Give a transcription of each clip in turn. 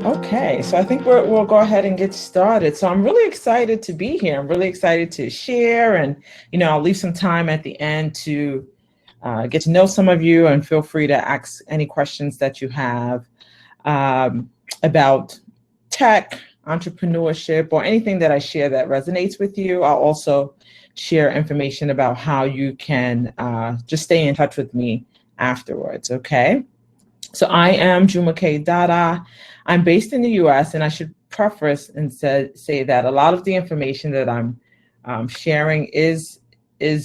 Okay, so I think we'll go ahead and get started. So I'm really excited to be here. I'm really excited to share, and I'll leave some time at the end to get to know some of you, and feel free to ask any questions that you have about tech, entrepreneurship, or anything that I share that resonates with you. I'll also share information about how you can just stay in touch with me afterwards. Okay. So I am Jumoke Dada. I'm based in the US, and I should preface and say that a lot of the information that I'm sharing is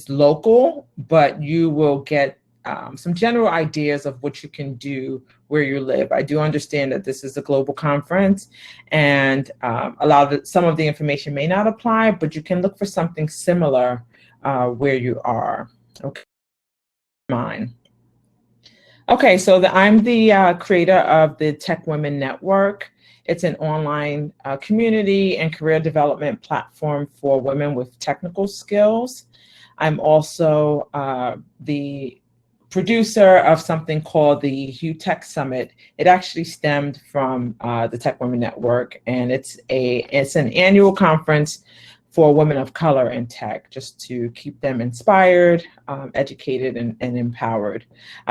local, but you will get some general ideas of what you can do where you live. I do understand that this is a global conference, and some of the information may not apply, but you can look for something similar where you are. Okay, mine. Okay, so I'm the creator of the Tech Women Network. It's an online community and career development platform for women with technical skills. I'm also the producer of something called the Hugh Tech Summit. It actually stemmed from the Tech Women Network, and it's an annual conference for women of color in tech, just to keep them inspired, educated, and empowered.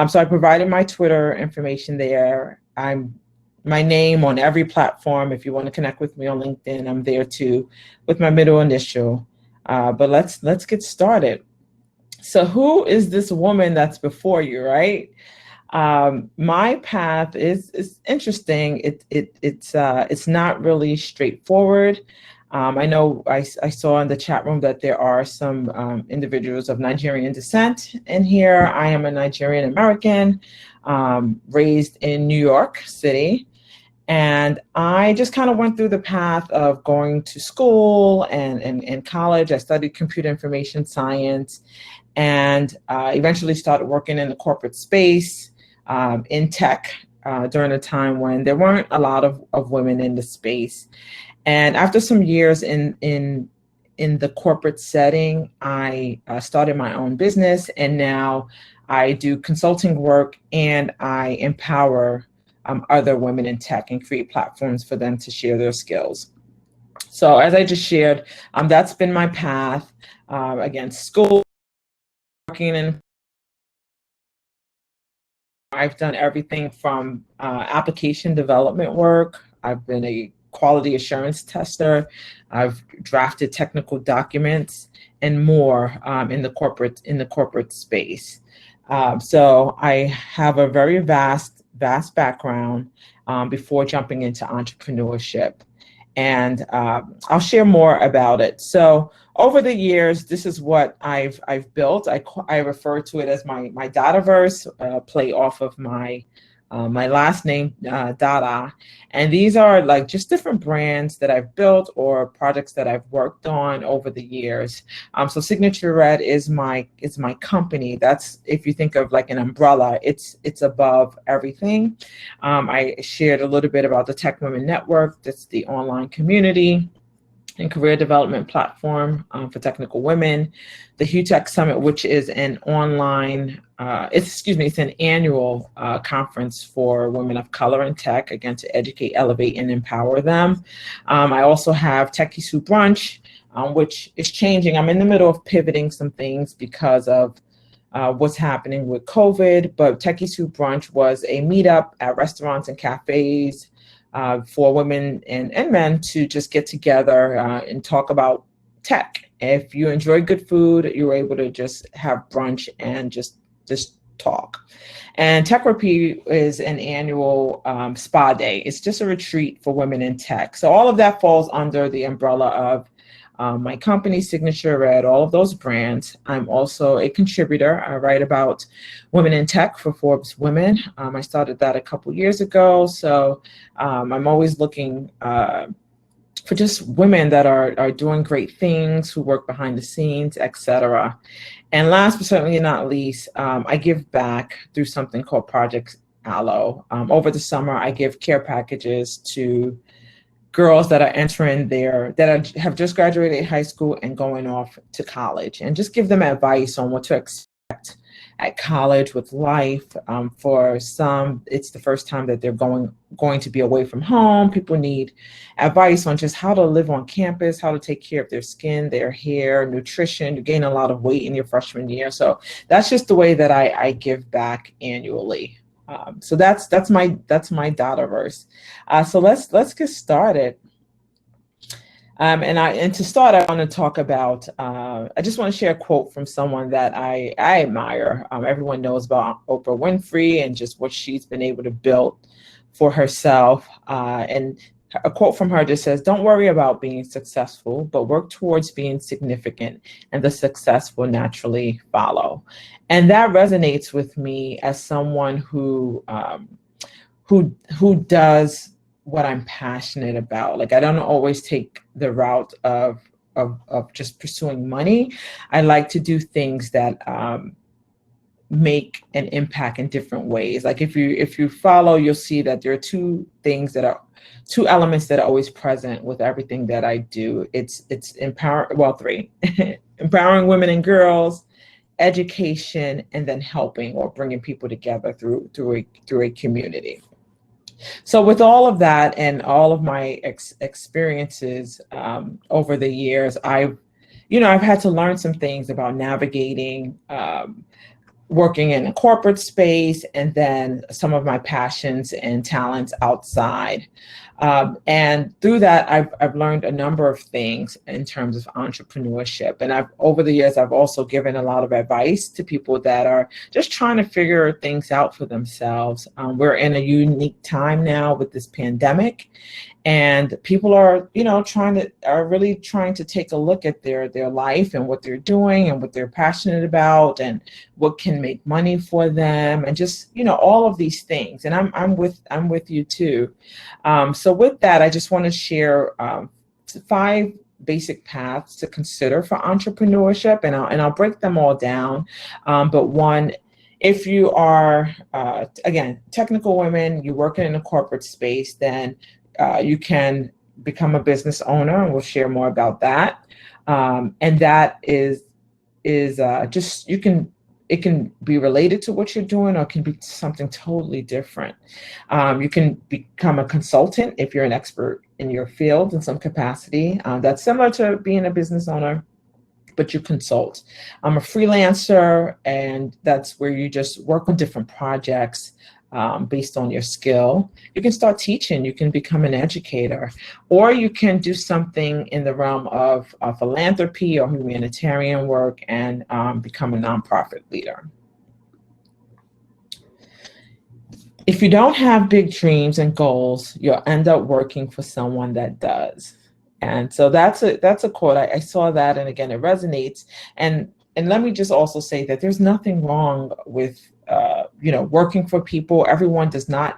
So I provided my Twitter information there. My name on every platform. If you want to connect with me on LinkedIn, I'm there too, with my middle initial. But let's get started. So who is this woman that's before you, right? My path is interesting. It's not really straightforward. I know I saw in the chat room that there are some individuals of Nigerian descent in here. I am a Nigerian American, raised in New York City. And I just kind of went through the path of going to school and college. I studied computer information science, and eventually started working in the corporate space in tech during a time when there weren't a lot of women in the space. And after some years in the corporate setting, I started my own business, and now I do consulting work, and I empower other women in tech and create platforms for them to share their skills. So as I just shared, that's been my path. Again, school, working in. I've done everything from application development work. I've been a quality assurance tester. I've drafted technical documents and more in the corporate space. So I have a very vast background before jumping into entrepreneurship, and I'll share more about it. So over the years, this is what I've built. I refer to it as my Dadaverse, play off of my last name, Dada. And these are like just different brands that I've built or projects that I've worked on over the years. So Signature Red is my company. That's, if you think of like an umbrella, it's above everything. I shared a little bit about the Tech Women Network. That's the online community and career development platform for technical women. The Hugh Tech Summit, which is an online, it's an annual conference for women of color in tech, again, to educate, elevate, and empower them. I also have Techie Soup Brunch, which is changing. I'm in the middle of pivoting some things because of what's happening with COVID, but Techie Soup Brunch was a meetup at restaurants and cafes for women and men to just get together and talk about tech. If you enjoy good food, you're able to just have brunch and just talk. And Techrapy is an annual spa day. It's just a retreat for women in tech. So all of that falls under the umbrella of my company, Signature Red, all of those brands. I'm also a contributor. I write about women in tech for Forbes Women. I started that a couple years ago. So I'm always looking for just women that are doing great things, who work behind the scenes, etc. And last but certainly not least, I give back through something called Project Aloe. Over the summer, I give care packages to girls that are have just graduated high school and going off to college, and just give them advice on what to expect at college with life. For some, it's the first time that they're going to be away from home. People need advice on just how to live on campus, how to take care of their skin, their hair, nutrition. You gain a lot of weight in your freshman year. So that's just the way that I give back annually. So that's my Dadaverse. So let's get started. And to start, I want to talk about. I just want to share a quote from someone that I admire. Everyone knows about Oprah Winfrey and just what she's been able to build for herself. And a quote from her just says, "Don't worry about being successful, but work towards being significant, and the success will naturally follow." And that resonates with me as someone who does what I'm passionate about. Like, I don't always take the route of just pursuing money. I like to do things that make an impact in different ways. Like if you follow, you'll see that there are two elements that are always present with everything that I do. It's three. Empowering women and girls, education, and then helping or bringing people together through a community. So with all of that and all of my experiences over the years, I've had to learn some things about navigating working in a corporate space, and then some of my passions and talents outside. And through that, I've learned a number of things in terms of entrepreneurship. And over the years, I've also given a lot of advice to people that are just trying to figure things out for themselves. We're in a unique time now with this pandemic, and people are, really trying to take a look at their life and what they're doing and what they're passionate about and what can make money for them, and just, all of these things. And I'm with you too. So with that, I just want to share 5 basic paths to consider for entrepreneurship, and I'll break them all down. But one, if you are, again, technical women, you're working in a corporate space, then you can become a business owner, and we'll share more about that. And that is just, it can be related to what you're doing, or it can be something totally different. You can become a consultant if you're an expert in your field in some capacity. That's similar to being a business owner, but you consult. I'm a freelancer, and that's where you just work on different projects based on your skill. You can start teaching, you can become an educator, or you can do something in the realm of philanthropy or humanitarian work and become a nonprofit leader. If you don't have big dreams and goals, you'll end up working for someone that does. And so that's a quote. I saw that, and again, it resonates. And let me just also say that there's nothing wrong with working for people. Everyone does not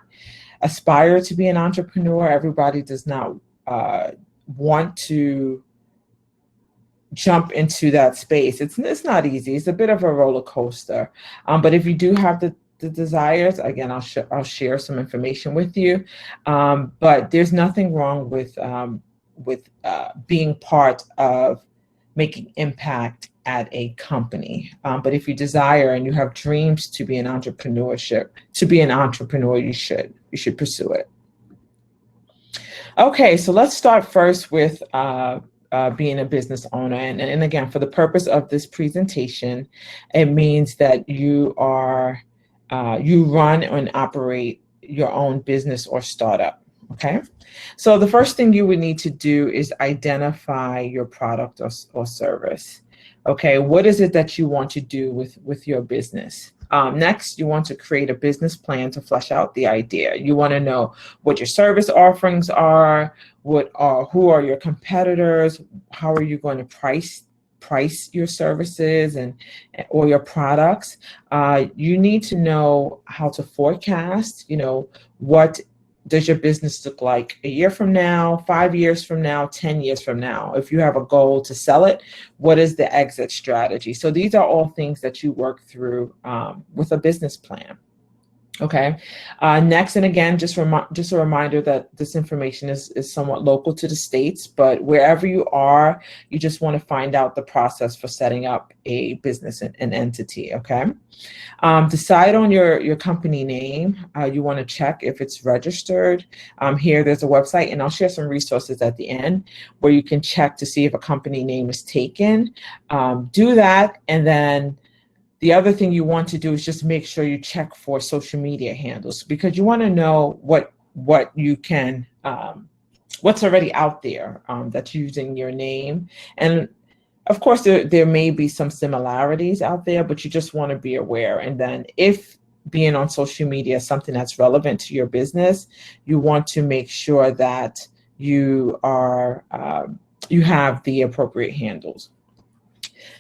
aspire to be an entrepreneur. Everybody does not want to jump into that space. It's not easy. It's a bit of a roller coaster. But if you do have the desires, again, I'll share some information with you. But there's nothing wrong with being part of making impact at a company. But if you desire and you have dreams to be an entrepreneur, you should pursue it. Okay, so let's start first with being a business owner. And again, for the purpose of this presentation, it means that you run and operate your own business or startup. Okay, so the first thing you would need to do is identify your product or service. Okay, what is it that you want to do with your business? Next, you want to create a business plan to flesh out the idea. You want to know what your service offerings are, who are your competitors, how are you going to price your services or your products. You need to know how to forecast, what does your business look like a year from now, 5 years from now, 10 years from now? If you have a goal to sell it, what is the exit strategy? So these are all things that you work through with a business plan. Okay. Next, and again, just a reminder that this information is somewhat local to the States, but wherever you are, you just want to find out the process for setting up a business and entity. Okay. Decide on your company name. You want to check if it's registered. Here, there's a website, and I'll share some resources at the end where you can check to see if a company name is taken. Do that, and then the other thing you want to do is just make sure you check for social media handles, because you want to know what you can, what's already out there that's using your name. And of course, there may be some similarities out there, but you just want to be aware. And then if being on social media is something that's relevant to your business, you want to make sure that you are you have the appropriate handles.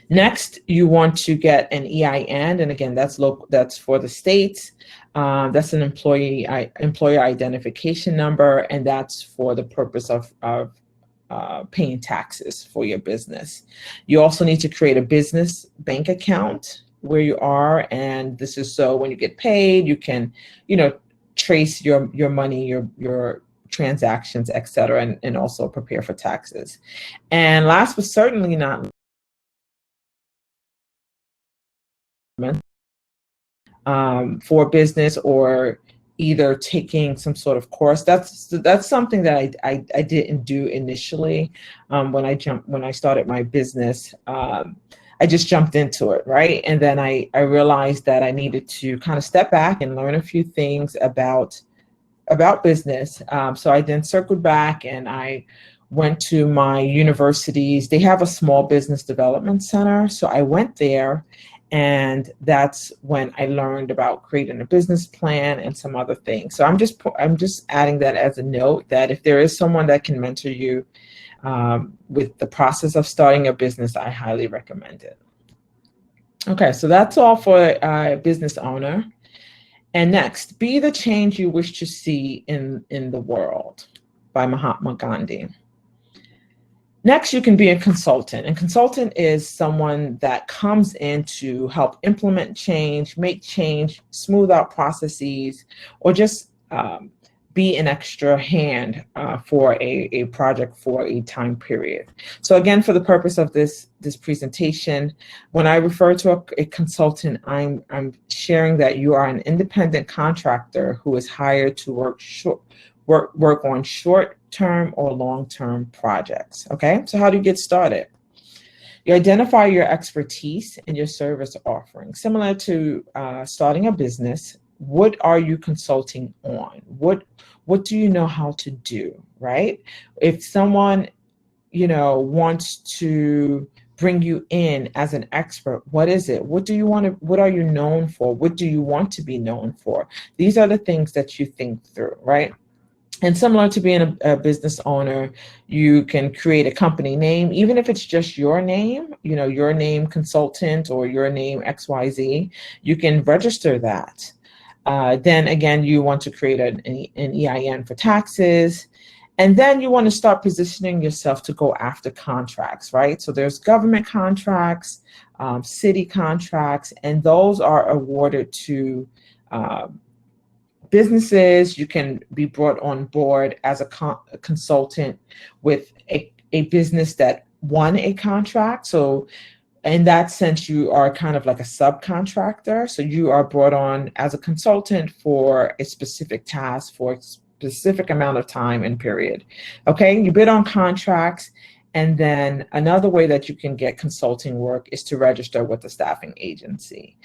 Next, you want to get an EIN, and again, that's local. That's for the states. That's an employer identification number, and that's for the purpose of paying taxes for your business. You also need to create a business bank account where you are, and this is so when you get paid, you can, trace your money, your transactions, etc., and also prepare for taxes. And last but certainly not for business, or either taking some sort of course. That's something that I didn't do initially when I started my business. I just jumped into it, right? And then I realized that I needed to kind of step back and learn a few things about business. So I then circled back and I went to my universities. They have a small business development center. So I went there, and that's when I learned about creating a business plan and some other things. So I'm just adding that as a note, that if there is someone that can mentor you with the process of starting a business, I highly recommend it. Okay, so that's all for a business owner. And next, be the change you wish to see in the world, by Mahatma Gandhi. Next, you can be a consultant. And consultant is someone that comes in to help implement change, make change, smooth out processes, or just be an extra hand for a project for a time period. So again, for the purpose of this presentation, when I refer to a consultant, I'm sharing that you are an independent contractor who is hired to work on short-term or long-term projects. Okay, so how do you get started? You identify your expertise and your service offering. Similar to starting a business, what are you consulting on? What do you know how to do, right? If someone, wants to bring you in as an expert, what is it? What are you known for? What do you want to be known for? These are the things that you think through, right? And similar to being a business owner, you can create a company name, even if it's just your name, your name consultant or your name XYZ, you can register that. Then again, you want to create an EIN for taxes. And then you want to start positioning yourself to go after contracts, right? So there's government contracts, city contracts, and those are awarded to businesses. You can be brought on board as a consultant with a business that won a contract. So in that sense, you are kind of like a subcontractor. So you are brought on as a consultant for a specific task for a specific amount of time and period. Okay, you bid on contracts. And then another way that you can get consulting work is to register with a staffing agency.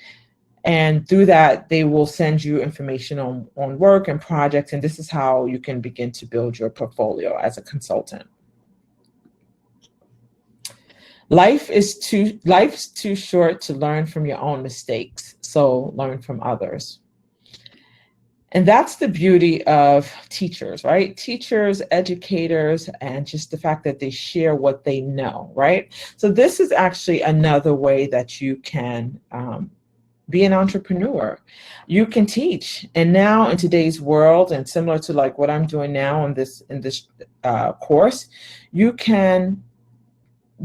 And through that, they will send you information on work and projects. And this is how you can begin to build your portfolio as a consultant. Life's too short to learn from your own mistakes. So learn from others. And that's the beauty of teachers, right? Teachers, educators, and just the fact that they share what they know, right? So this is actually another way that you can be an entrepreneur. You can teach. And now in today's world, and similar to like what I'm doing now in this course, you can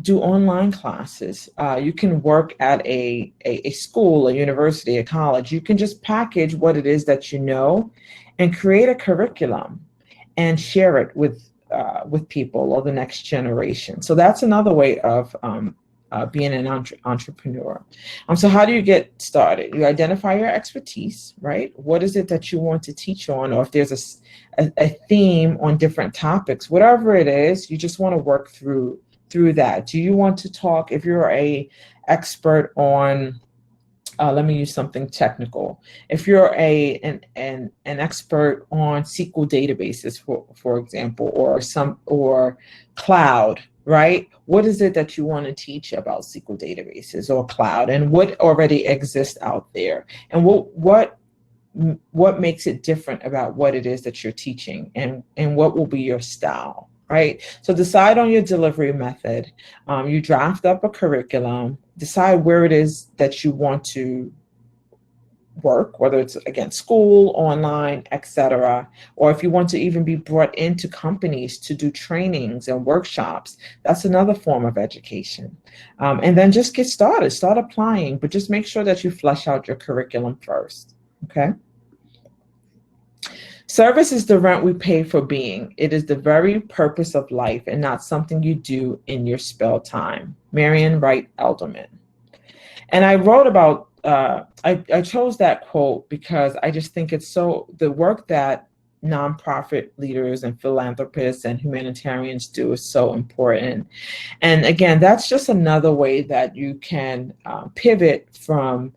do online classes. You can work at a school, a university, a college. You can just package what it is that you know and create a curriculum and share it with people or the next generation. So that's another way of being an entrepreneur. So how do you get started? You identify your expertise, right? What is it that you want to teach on? Or if there's a theme on different topics, whatever it is, you just want to work through that. Do you want to talk, if you're a expert on, let me use something technical. If you're an expert on SQL databases, for example, or cloud, right? What is it that you want to teach about SQL databases or cloud, and what already exists out there, and what makes it different about what it is that you're teaching, and what will be your style, right? So decide on your delivery method. You draft up a curriculum, decide where it is that you want to work, whether it's, again, school, online, etc., or if you want to even be brought into companies to do trainings and workshops, that's another form of education. And then just get started, start applying, but just make sure that you flesh out your curriculum first, okay? Service is the rent we pay for being. It is the very purpose of life and not something you do in your spare time. Marian Wright Elderman. And I wrote about, I chose that quote because I just think it's so, the work that nonprofit leaders and philanthropists and humanitarians do is so important. And again, that's just another way that you can pivot from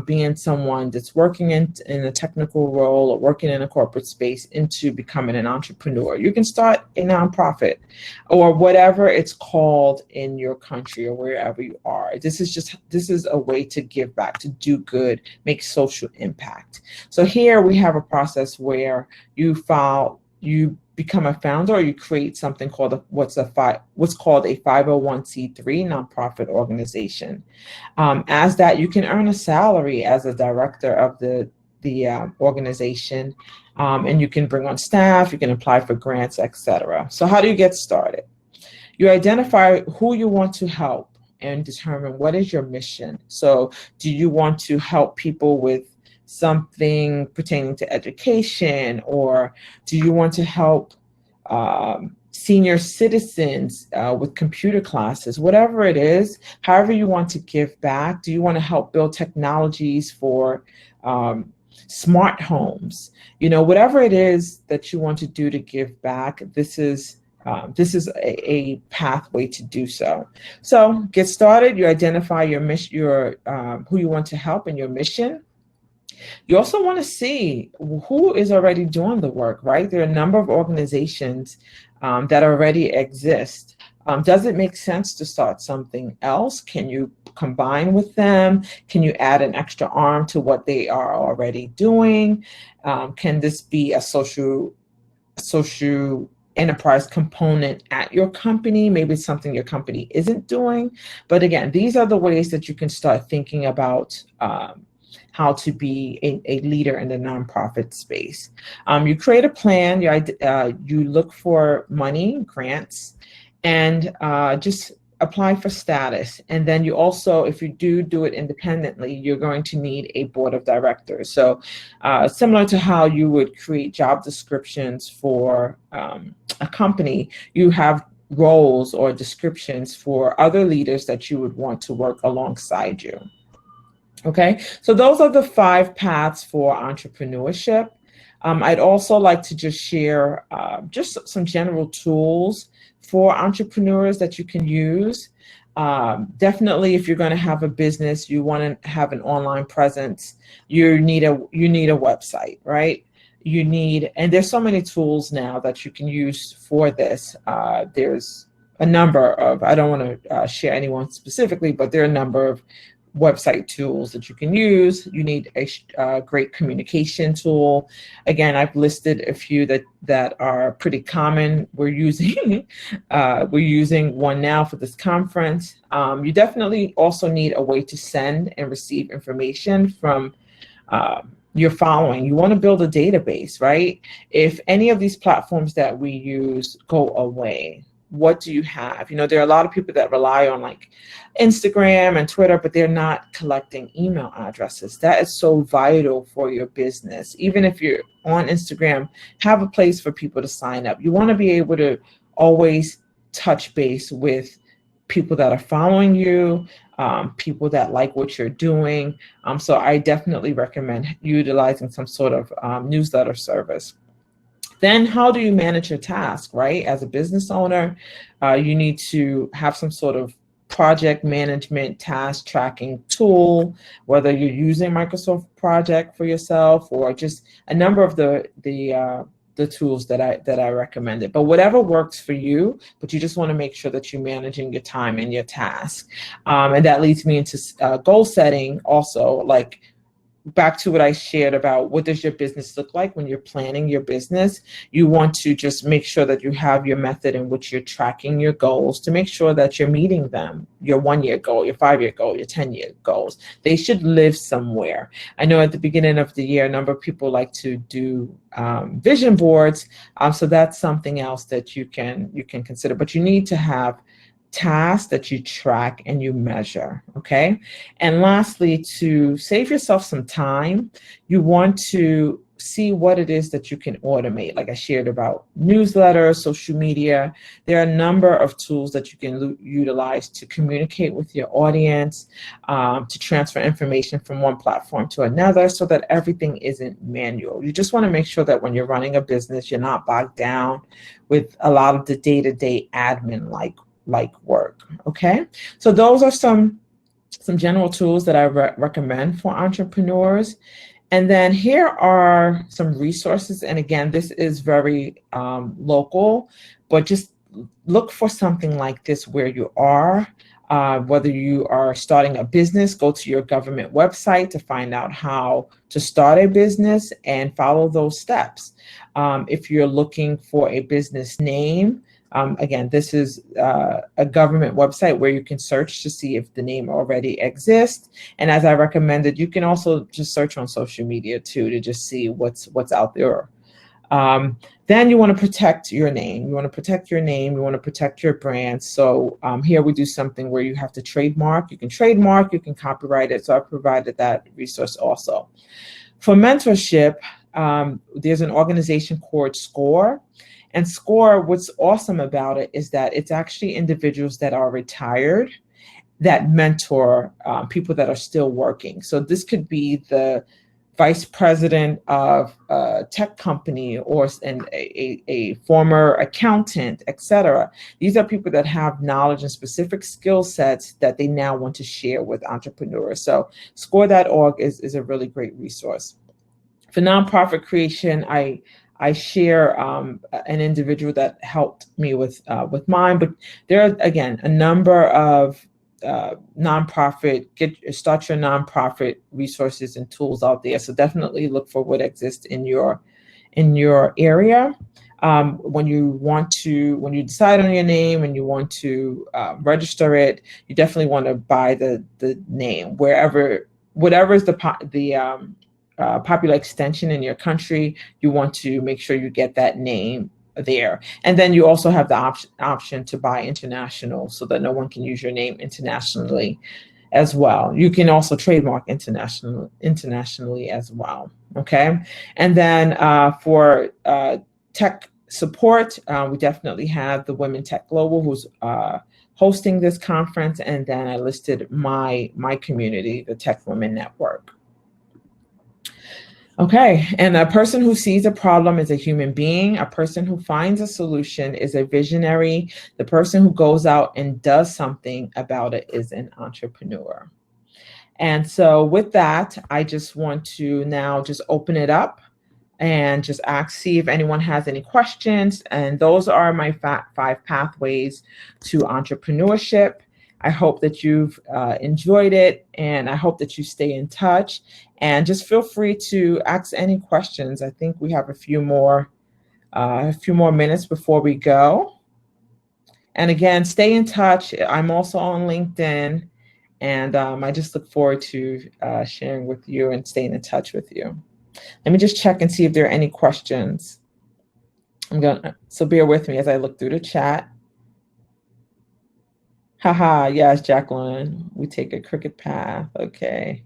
being someone that's working in a technical role or working in a corporate space into becoming an entrepreneur. You can start a nonprofit or whatever it's called in your country or wherever you are. This is a way to give back, to do good, make social impact. So here we have a process where you become a founder, or you create something called what's called a 501c3 nonprofit organization. As that, you can earn a salary as a director of the organization, and you can bring on staff, you can apply for grants, etc. So how do you get started? You identify who you want to help and determine what is your mission. So do you want to help people with something pertaining to education, or do you want to help senior citizens with computer classes? Whatever it is, however you want to give back. Do you want to help build technologies for smart homes? Whatever it is that you want to do to give back, this is a pathway to do so. So get started. You identify your mission, who you want to help, and your mission. You also want to see who is already doing the work, right? There are a number of organizations that already exist. Does it make sense to start something else? Can you combine with them? Can you add an extra arm to what they are already doing? Can this be a social enterprise component at your company? Maybe it's something your company isn't doing. But again, these are the ways that you can start thinking about how to be a leader in the nonprofit space. You create a plan, you look for money, grants, and just apply for status. And then you also, if you do it independently, you're going to need a board of directors. So similar to how you would create job descriptions for a company, you have roles or descriptions for other leaders that you would want to work alongside you. Okay, so those are the 5 paths for entrepreneurship. I'd also like to just share just some general tools for entrepreneurs that you can use. Definitely, if you're going to have a business, you want to have an online presence, you need a website, right? And there's so many tools now that you can use for this. There's a number of, I don't want to share anyone specifically, but there are a number of website tools that you can use. You need a great communication tool. Again, I've listed a few that are pretty common. We're using one now for this conference. You definitely also need a way to send and receive information from your following. You want to build a database, right? If any of these platforms that we use go away, what do you have? You know, there are a lot of people that rely on like Instagram and Twitter, but they're not collecting email addresses. That is so vital for your business. Even if you're on Instagram, have a place for people to sign up. You want to be able to always touch base with people that are following you, people that like what you're doing. So I definitely recommend utilizing some sort of newsletter service. Then how do you manage your task, right? As a business owner, you need to have some sort of project management task tracking tool, whether you're using Microsoft Project for yourself or just a number of the tools that I recommended. But whatever works for you, but you just want to make sure that you're managing your time and your task. And that leads me into goal setting also, like back to what I shared about what does your business look like when you're planning your business. You want to just make sure that you have your method in which you're tracking your goals to make sure that you're meeting them, your 1-year goal, your 5-year goal, your 10-year goals. They should live somewhere. I know at the beginning of the year, a number of people like to do vision boards. So that's something else that you can consider, but you need to have tasks that you track and you measure, okay? And lastly, to save yourself some time, you want to see what it is that you can automate. Like I shared about newsletters, social media. There are a number of tools that you can utilize to communicate with your audience, to transfer information from one platform to another so that everything isn't manual. You just want to make sure that when you're running a business, you're not bogged down with a lot of the day-to-day admin like work, okay? So those are some general tools that I recommend for entrepreneurs. And then here are some resources. And again, this is very local, but just look for something like this where you are. Whether you are starting a business, go to your government website to find out how to start a business and follow those steps. If you're looking for a business name, again, this is a government website where you can search to see if the name already exists. And as I recommended, you can also just search on social media too to just see what's out there. Then you want to protect your name. You want to protect your name. You want to protect your brand. So here we do something where you have to trademark. You can trademark, you can copyright it. So I provided that resource also. For mentorship, there's an organization called SCORE. And SCORE, what's awesome about it is that it's actually individuals that are retired that mentor people that are still working. So this could be the vice president of a tech company or a former accountant, etc. These are people that have knowledge and specific skill sets that they now want to share with entrepreneurs. So score.org is a really great resource. For nonprofit creation, I share an individual that helped me with mine, but there are, again, a number of start your nonprofit resources and tools out there. So definitely look for what exists in your area. When you decide on your name and you want to register it, you definitely want to buy the name whatever is the popular extension in your country. You want to make sure you get that name there. And then you also have the option to buy international so that no one can use your name internationally as well. You can also trademark internationally as well, okay? And then for tech support, we definitely have the Women Tech Global who's hosting this conference, and then I listed my community, the Tech Women Network. Okay, and a person who sees a problem is a human being. A person who finds a solution is a visionary. The person who goes out and does something about it is an entrepreneur. And so with that, I just want to now just open it up and just see if anyone has any questions. And those are my 5 pathways to entrepreneurship. I hope that you've enjoyed it, and I hope that you stay in touch. And just feel free to ask any questions. I think we have a few more minutes before we go. And again, stay in touch. I'm also on LinkedIn, and I just look forward to sharing with you and staying in touch with you. Let me just check and see if there are any questions. So bear with me as I look through the chat. Haha, yes, Jacqueline. We take a crooked path. Okay.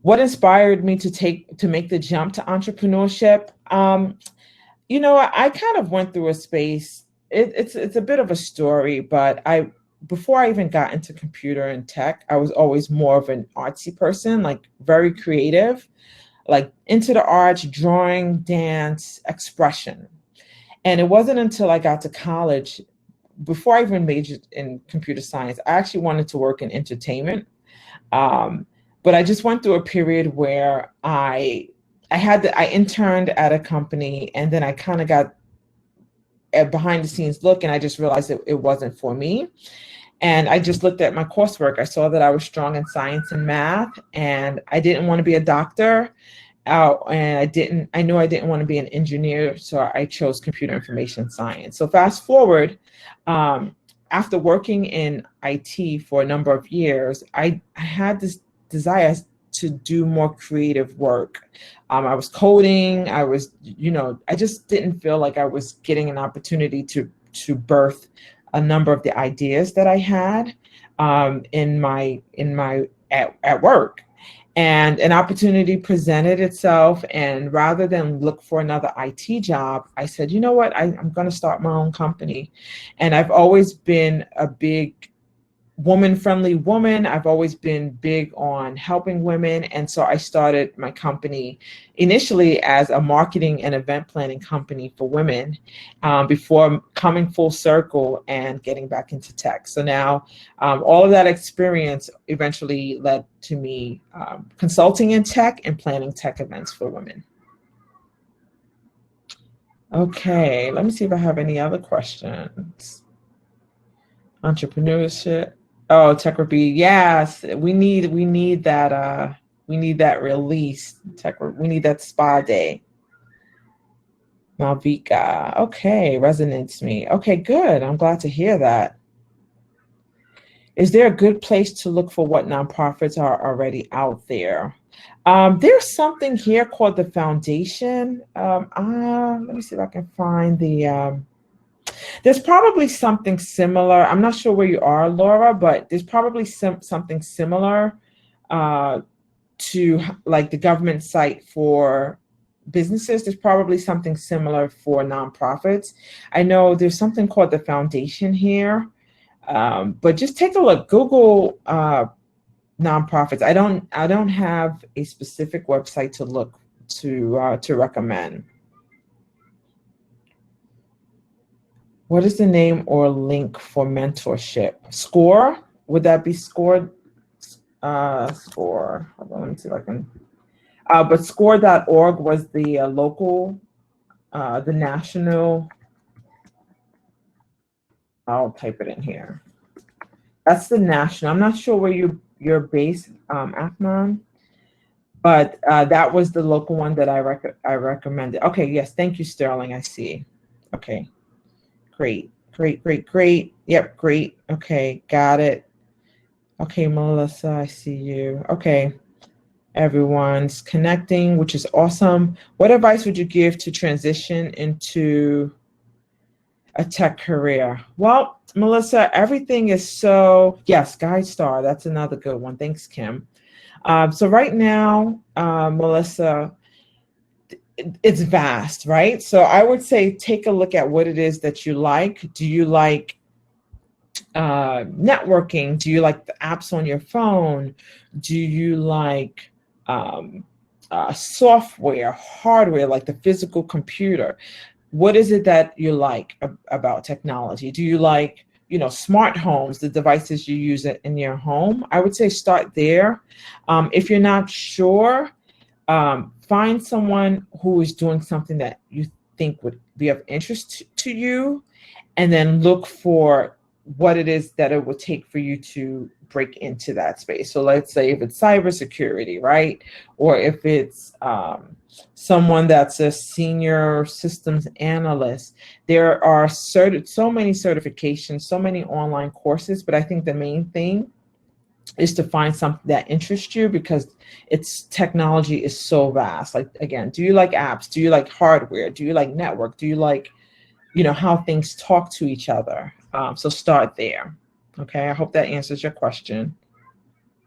What inspired me to make the jump to entrepreneurship? I kind of went through a space. It's a bit of a story, but I before I even got into computer and tech, I was always more of an artsy person, like very creative, like into the arts, drawing, dance, expression. And it wasn't until I got to college, before I even majored in computer science, I actually wanted to work in entertainment. Um, but I just went through a period where I interned at a company, and then I kind of got a behind the scenes look, and I just realized it wasn't for me. And I just looked at my coursework. I saw that I was strong in science and math, and I didn't want to be a doctor. And I knew I didn't want to be an engineer, so I chose computer information science. So fast forward, after working in IT for a number of years, I had this desire to do more creative work. I was coding. I just didn't feel like I was getting an opportunity to birth a number of the ideas that I had at work. And an opportunity presented itself. And rather than look for another IT job, I said, you know what, I'm going to start my own company. And I've always been a big woman-friendly woman. I've always been big on helping women. And so I started my company initially as a marketing and event planning company for women, before coming full circle and getting back into tech. So now all of that experience eventually led to me consulting in tech and planning tech events for women. Okay, let me see if I have any other questions. Entrepreneurship. Oh, tech review. Yes, we need that release. We need that spa day. Malvika. Okay, resonates me. Okay, good. I'm glad to hear that. Is there a good place to look for what nonprofits are already out there? There's something here called the Foundation. Let me see if I can find there's probably something similar. I'm not sure where you are, Laura, but there's probably something similar to like the government site for businesses. There's probably something similar for nonprofits. I know there's something called the Foundation here, but just take a look. Google nonprofits. I don't have a specific website to look to recommend. What is the name or link for mentorship? Score? Would that be Score? Score. Hold on, let me see if I can. But score.org was the local, the national. I'll type it in here. That's the national. I'm not sure where you're based, Afnan, but that was the local one that I recommended. Okay, yes, thank you, Sterling. I see. Okay. Great. Yep, great. Okay, got it. Okay, Melissa, I see you. Okay, everyone's connecting, which is awesome. What advice would you give to transition into a tech career? Well, Melissa, everything is yes, GuideStar, that's another good one. Thanks, Kim. So right now, Melissa, it's vast, right? So I would say take a look at what it is that you like. Do you like networking? Do you like the apps on your phone? Do you like software, hardware, like the physical computer? What is it that you like about technology? Do you like, smart homes, the devices you use in your home? I would say start there. If you're not sure, find someone who is doing something that you think would be of interest to you, and then look for what it is that it will take for you to break into that space. So let's say if it's cybersecurity, right? Or if it's someone that's a senior systems analyst. There are so many certifications, so many online courses, but I think the main thing is to find something that interests you, because technology is so vast. Like, again, do you like apps? Do you like hardware? Do you like network? Do you like, how things talk to each other. So start there. Okay, I hope that answers your question.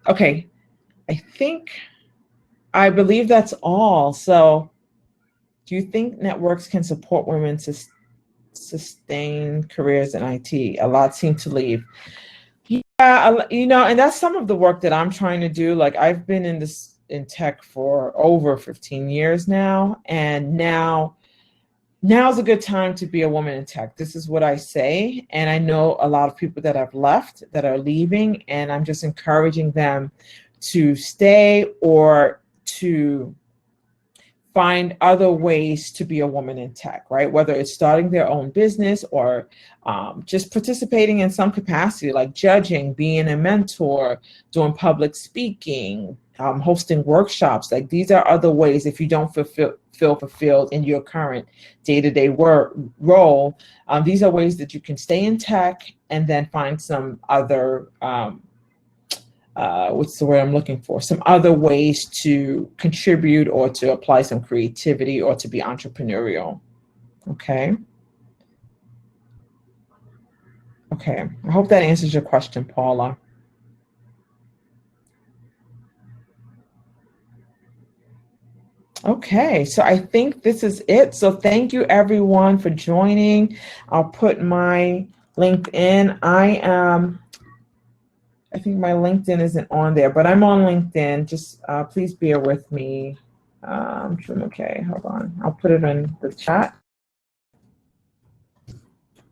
Okay, I believe that's all. So do you think networks can support women to sustain careers in IT? A lot seem to leave. Yeah, and that's some of the work that I'm trying to do. Like, I've been in tech for over 15 years now, and now's a good time to be a woman in tech. This is what I say, and I know a lot of people that have left, that are leaving, and I'm just encouraging them to stay or to find other ways to be a woman in tech, right? Whether it's starting their own business or just participating in some capacity, like judging, being a mentor, doing public speaking, hosting workshops. Like, these are other ways, if you don't feel fulfilled in your current day-to-day role, these are ways that you can stay in tech and then find some other what's the word I'm looking for? Some other ways to contribute or to apply some creativity or to be entrepreneurial. Okay. Okay. I hope that answers your question, Paula. Okay, so I think this is it. So thank you everyone for joining. I'll put my LinkedIn. I think my LinkedIn isn't on there, but I'm on LinkedIn. Just please bear with me. Okay, hold on. I'll put it in the chat.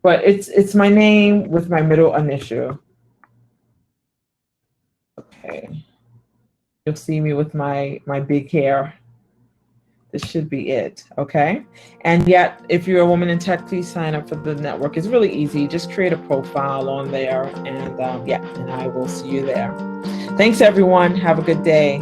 But it's my name with my middle initial. Okay. You'll see me with my big hair. This should be it, okay? And yet, if you're a woman in tech, please sign up for the network. It's really easy. Just create a profile on there, and and I will see you there. Thanks, everyone. Have a good day.